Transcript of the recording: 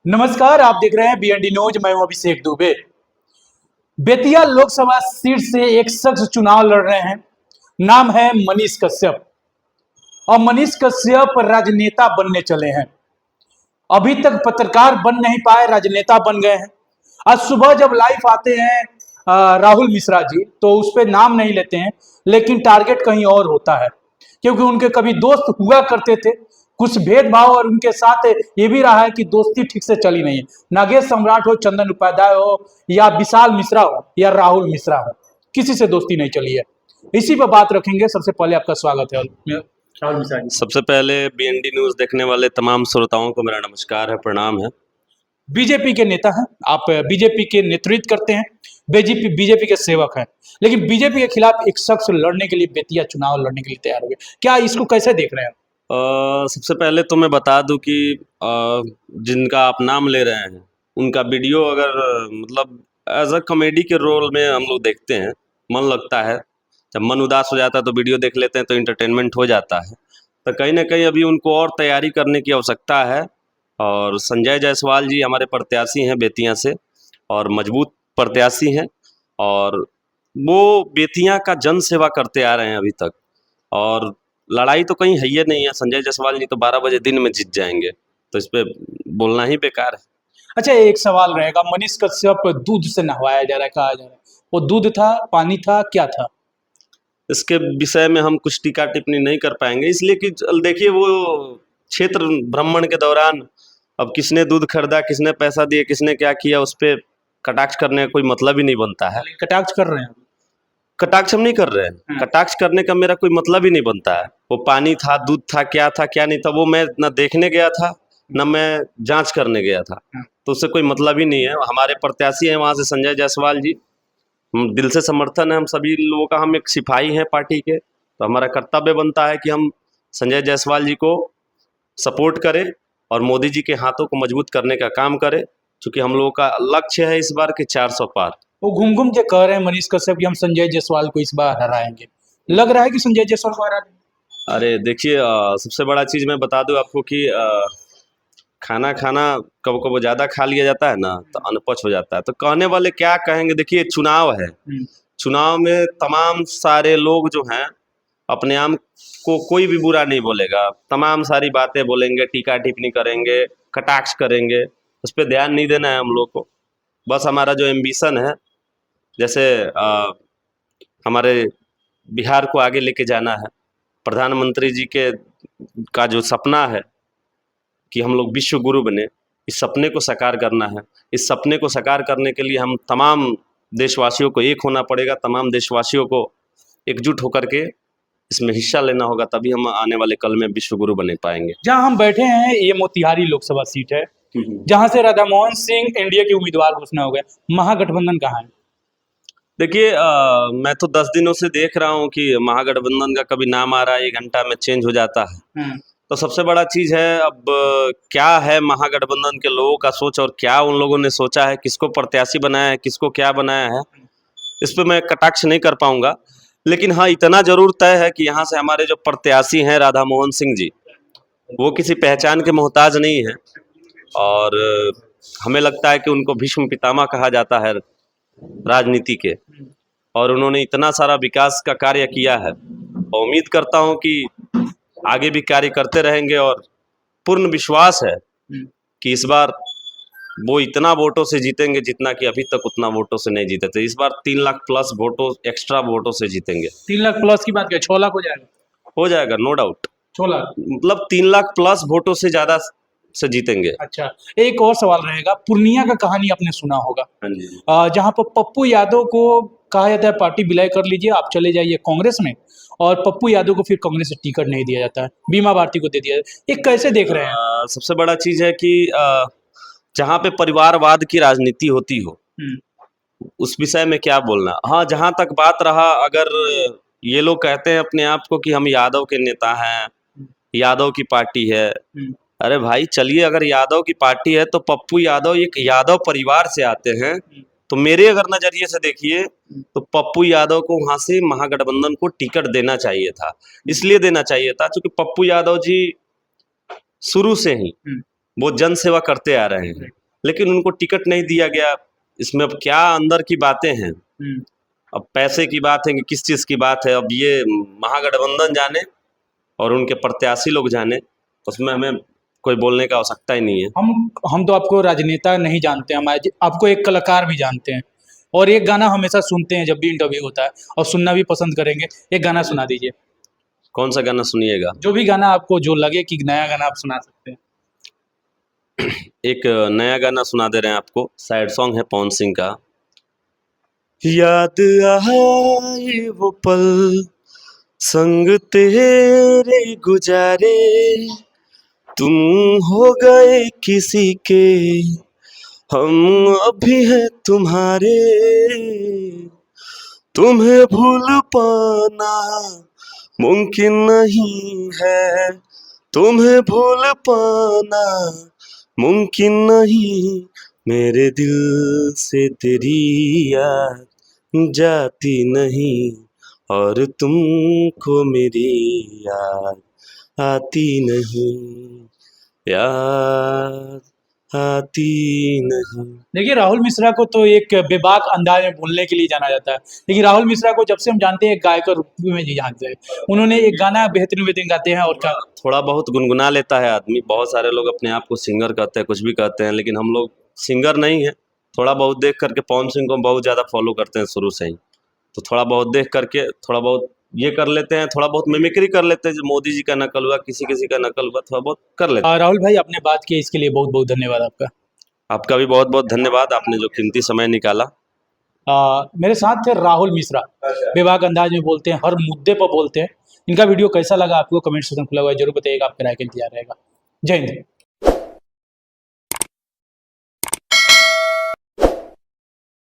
नमस्कार, आप देख रहे हैं बीएनडी न्यूज। मैं हूं अभिषेक दुबे। बेतिया लोकसभा सीट से एक शख्स चुनाव लड़ रहे हैं। नाम है मनीष कश्यप और मनीष कश्यप राजनेता बनने चले हैं। अभी तक पत्रकार बन नहीं पाए, राजनेता बन गए हैं। आज सुबह जब लाइव आते हैं राहुल मिश्रा जी, तो उस पर नाम नहीं लेते हैं, लेकिन टारगेट कहीं और होता है, क्योंकि उनके कभी दोस्त हुआ करते थे। कुछ भेदभाव और उनके साथ ये भी रहा है कि दोस्ती ठीक से चली नहीं है। नागेश सम्राट हो, चंदन उपाध्याय हो, या विशाल मिश्रा हो, या राहुल मिश्रा हो, किसी से दोस्ती नहीं चली है। इसी पर बात रखेंगे। सबसे पहले आपका स्वागत है राहुल मिश्रा जी। सबसे पहले बीएनडी न्यूज देखने वाले तमाम श्रोताओं को मेरा नमस्कार है, प्रणाम है। बीजेपी के नेता हैं आप, बीजेपी के नेतृत्व करते हैं, बीजेपी के सेवक हैं, लेकिन बीजेपी के खिलाफ एक शख्स लड़ने के लिए बेतिया चुनाव लड़ने के लिए तैयार हो गए। क्या इसको कैसे देख रहे हैं? सबसे पहले तो मैं बता दूं कि जिनका आप नाम ले रहे हैं उनका वीडियो अगर मतलब एज अ कॉमेडी के रोल में हम लोग देखते हैं, मन लगता है। जब मन उदास हो जाता है तो वीडियो देख लेते हैं, तो इंटरटेनमेंट हो जाता है। तो कहीं ना कहीं अभी उनको और तैयारी करने की आवश्यकता है। और संजय जायसवाल जी हमारे प्रत्याशी हैं बेतिया से, और मजबूत प्रत्याशी हैं, और वो बेतिया का जन सेवा करते आ रहे हैं अभी तक। और लड़ाई तो कहीं है ही नहीं है। संजय जायसवाल जी तो 12 बजे दिन में जीत जाएंगे, तो इस पे बोलना ही बेकार है। अच्छा, एक सवाल रहेगा। मनीष कश्यप दूध से नहवाया जा रहा है, कहा जा रहा है, वो दूध था, पानी था, क्या था? इसके विषय में हम कुछ टीका टिप्पणी नहीं कर पाएंगे, इसलिए कि देखिए वो क्षेत्र भ्रमण के दौरान अब किसने दूध खरीदा, किसने पैसा दिया, किसने क्या किया, उस पर कटाक्ष करने का कोई मतलब ही नहीं बनता है। कटाक्ष कर रहे हैं? कटाक्ष हम नहीं कर रहे हैं। कटाक्ष करने का मेरा कोई मतलब ही नहीं बनता है। वो पानी था, दूध था, क्या था क्या नहीं था, वो मैं ना देखने गया था ना मैं जांच करने गया था, तो उससे कोई मतलब ही नहीं है। हमारे प्रत्याशी हैं वहाँ से संजय जायसवाल जी, हम दिल से समर्थन है हम सभी लोगों का। हम एक सिपाही हैं पार्टी के, तो हमारा कर्तव्य बनता है कि हम संजय जायसवाल जी को सपोर्ट करें और मोदी जी के हाथों को मजबूत करने का काम करें, क्योंकि हम लोगों का लक्ष्य है इस बार के 400 पार। वो घूम घूम के कह रहे हैं मनीष कश्यप कि हम संजय जायसवाल को इस बार हराएंगे। लग रहा है कि संजय जायसवाल को हरा देंगे? अरे देखिए, सबसे बड़ा चीज़ मैं बता दूं आपको कि खाना खाना कब कब ज़्यादा खा लिया जाता है ना, तो अनपच हो जाता है। तो कहने वाले क्या कहेंगे, देखिए चुनाव है, चुनाव में तमाम सारे लोग जो हैं अपने आप को कोई भी बुरा नहीं बोलेगा, तमाम सारी बातें बोलेंगे, टीका टिप्पणी करेंगे, कटाक्ष करेंगे। उस पर ध्यान नहीं देना है हम लोग को। बस हमारा जो एम्बिशन है, जैसे हमारे बिहार को आगे लेके जाना है, प्रधानमंत्री जी के का जो सपना है कि हम लोग विश्व गुरु बने, इस सपने को साकार करना है। इस सपने को साकार करने के लिए हम तमाम देशवासियों को एक होना पड़ेगा, तमाम देशवासियों को एकजुट होकर के इसमें हिस्सा लेना होगा, तभी हम आने वाले कल में विश्व गुरु बने पाएंगे। जहां हम बैठे हैं ये मोतिहारी लोकसभा सीट है, जहां से राधा मोहन सिंह एनडीए के उम्मीदवार घोषणा हो गया। महागठबंधन कहाँ है? देखिए, मैं तो 10 दिनों से देख रहा हूँ कि महागठबंधन का कभी नाम आ रहा है, 1 घंटा में चेंज हो जाता है। तो सबसे बड़ा चीज़ है अब क्या है महागठबंधन के लोगों का सोच, और क्या उन लोगों ने सोचा है, किसको प्रत्याशी बनाया है, किसको क्या बनाया है, इस पर मैं कटाक्ष नहीं कर पाऊंगा। लेकिन हाँ, इतना जरूर तय है कि यहाँ से हमारे जो प्रत्याशी हैं राधा मोहन सिंह जी, वो किसी पहचान के मोहताज नहीं है, और हमें लगता है कि उनको भीष्म पितामह कहा जाता है राजनीति के, और उन्होंने इतना सारा विकास का कार्य किया है, और उम्मीद करता हूँ कि आगे भी कार्य करते रहेंगे। और पूर्ण विश्वास है कि इस बार वो इतना वोटों से जीतेंगे जितना कि अभी तक उतना वोटों से नहीं जीते थे। इस बार 3 लाख प्लस वोटों, एक्स्ट्रा वोटों से जीतेंगे। 3 लाख प्लस की बात करें, 6 लाख हो जाएगा? हो जाएगा, नो डाउट। 6 लाख मतलब 3 लाख प्लस वोटों से ज्यादा से जीतेंगे। अच्छा, एक और सवाल रहेगा। पूर्णिया का कहानी आपने सुना होगा, जहां पर पप्पू यादव को कहा जाता है पार्टी विलय कर लीजिए, आप चले जाइए कांग्रेस में, और पप्पू यादव को फिर कांग्रेस से टिकट नहीं दिया जाता है, बीमा भारती को दे दिया जाता है। ये कैसे देख रहे हैं? सबसे बड़ा चीज है कि जहाँ पे परिवारवाद की राजनीति होती हो, उस विषय में क्या बोलना। हाँ, जहाँ तक बात रहा, अगर ये लोग कहते हैं अपने आप को कि हम यादव के नेता हैं, यादव की पार्टी है, अरे भाई चलिए, अगर यादव की पार्टी है तो पप्पू यादव एक यादव परिवार से आते हैं। तो मेरे अगर नजरिए से देखिए तो पप्पू यादव को वहां से महागठबंधन को टिकट देना चाहिए था। इसलिए देना चाहिए था क्योंकि पप्पू यादव जी शुरू से ही वो जन सेवा करते आ रहे हैं, लेकिन उनको टिकट नहीं दिया गया। इसमें अब क्या अंदर की बातें हैं, अब पैसे की बात है कि किस चीज़ की बात है, अब ये महागठबंधन जाने और उनके प्रत्याशी लोग जाने, उसमें हमें कोई बोलने का आवश्यकता ही नहीं है। हम तो आपको राजनेता नहीं जानते, हम आपको एक कलाकार भी जानते हैं, और एक गाना हमेशा सुनते हैं जब भी इंटरव्यू होता है, और सुनना भी पसंद करेंगे। एक गाना सुना दीजिए, कौन सा गाना सुनिएगा? जो भी गाना आपको जो लगे कि नया गाना आप सुना सकते हैं। एक नया गाना सुना दे रहे हैं आपको, सैड सॉन्ग है पवन सिंह का। याद आए वो पल संग तेरे गुजारे, तुम हो गए किसी के, हम अभी हैं तुम्हारे। तुम्हें भूल पाना मुमकिन नहीं है, तुम्हें भूल पाना मुमकिन नहीं, मेरे दिल से तेरी याद जाती नहीं, और तुमको मेरी याद आती नहीं, याद आती नहीं। देखिए, राहुल मिश्रा को तो एक बेबाक अंदाज में बोलने के लिए जाना जाता है, लेकिन राहुल मिश्रा को जब से हम जानते हैं एक गायक के रूप में जी जानते हैं। उन्होंने एक गाना बेहतरीन बेहतरीन गाते हैं, और क्या थोड़ा बहुत गुनगुना लेता है आदमी। बहुत सारे लोग अपने आप को सिंगर कहते हैं, कुछ भी कहते हैं, लेकिन हम लोग सिंगर नहीं है। थोड़ा बहुत देख करके पवन सिंह को बहुत ज़्यादा फॉलो करते हैं शुरू से ही, तो थोड़ा बहुत देख करके थोड़ा बहुत ये कर लेते हैं, थोड़ा बहुत मिमिक्री कर लेते हैं, जो मोदी जी का नकल हुआ, किसी किसी का नकल हुआ, थोड़ा बहुत कर लेते हैं। राहुल भाई, आपने बात की इसके लिए बहुत बहुत धन्यवाद आपका। आपका भी बहुत बहुत धन्यवाद, आपने जो कीमती समय निकाला। मेरे साथ थे राहुल मिश्रा, बेबाक अंदाज में बोलते हैं, हर मुद्दे पर बोलते हैं। इनका वीडियो कैसा लगा आपको कमेंट सेक्शन खुला हुआ है, जरूर बताइएगा, आपके राय का इंतजार रहेगा। जय हिंद।